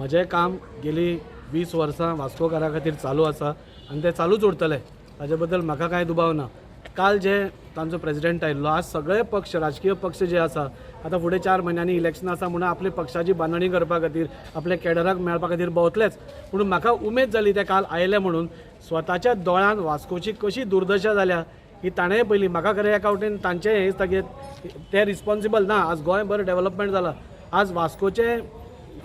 म्हजें काम गेली 20 वर्सां वास्कोकारा खातीर चालू आसा आनी तें चालूच उरतलें, ताजे बद्दल म्हाका कांय दुबाव ना। काल जे तांचो प्रेसिडेंट आयिल्लो, आज सगळे पक्ष राजकीय पक्ष जे आसा आतां फुडें 4 म्हयन्यांनी इलेक्शन आसा म्हणून आपली पक्षाची बांदणी करपा खातीर आपल्या कॅडराक मेळपा खातीर भोंवतलेच। पूण म्हाका उमेद जाली ते काल आयले म्हणून स्वताच्या दोळ्यान वास्कोची कशी दुर्दशा जाल्या ही ताणें पयली म्हाका खरें एका वटेन तांचें हें तागे ते रिस्पॉन्सिबल ना। आज गोंय बरें डेव्हलपमेंट जालां, आज वास्कोचे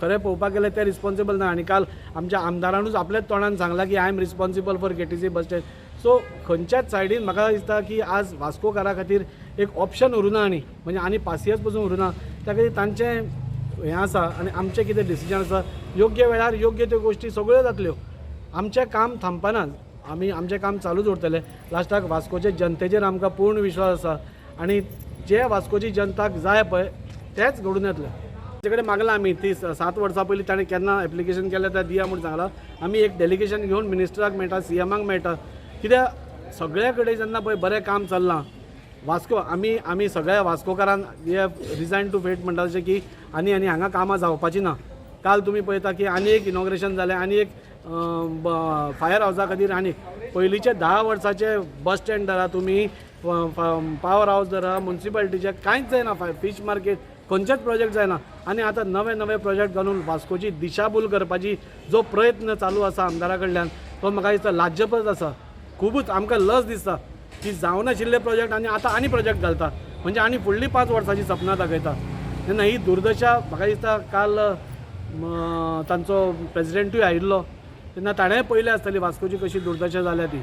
खरें पळोवपाक गेल्यार ते रिस्पॉन्सिबल ना। आनी काल आमच्या आमदारानूच आपल्याच तोंडान सांगलां की I am responsible for KTC bus stand. So खंयच्याच सायडीन म्हाका दिसता की आज वास्कोकारा खातीर एक ऑप्शन उरूना म्हणजे आनी पासियेंस पसून उरूना। त्या खातीर तांचें हें आसा आनी आमचें कितें डिसिजन आसा योग्य वेळार योग्य त्यो गोश्टी सगळ्यो जातल्यो। आमचें काम थांबपाना, आमी आमचें काम चालूच उरतलें। लास्टाक वास्कोचे जनतेचेर आमकां पूर्ण विश्वास आसा आनी जे वास्कोची जनताक जाय पळय तेंच घडून येतलें। ताचे कडेन मागलां आमी ती 7 वर्सां पयलीं ताणें केन्ना एप्लिकेशन केलें तें दिया म्हणून सांगलां। आमी एक डेलिगेशन घेवन मिनिस्टराक मेळटा, सीएमाक मेळटा, कित्याक सगळे कडेन जेन्ना पळय बरें काम चल्लां वास्को आमी सगळ्या वास्कोकारांक हे रिजायन टू फेट म्हणटा तशें की आनी हांगा कामां जावपाची ना। काल तुमी पळयता की आनी एक इनॉग्रेशन जालें, आनी एक फायर हावसा खातीर आनी पयलींचे 10 वर्साचे बस स्टँड धरा तुमी, पावर हावस धरा, म्युन्सिपालिटीचे कांयच जायना, फीश मार्केट खंयचेच प्रोजेक्ट जायना। आनी आतां नवे प्रोजेक्ट घालून वास्कोची दिशाभूल करपाची जो प्रयत्न चालू आसा आमदारा कडल्यान तो म्हाका दिसता लाज्जपद आसा। खूबच आमकां लज दिसता की जावनाशिल्ले प्रोजेक्ट आतां आनी प्रोजेक्ट घालता, म्हणजे आनी फुडलीं 5 वर्सांची सपनां दाखयता। तेन्ना ही दुर्दशा म्हाका दिसता काल तांचो प्रेसिडेंटूय आयिल्लो तेन्ना ताणें पळयलें आसतली वास्कोची कशी दुर्दशा जाल्या ती।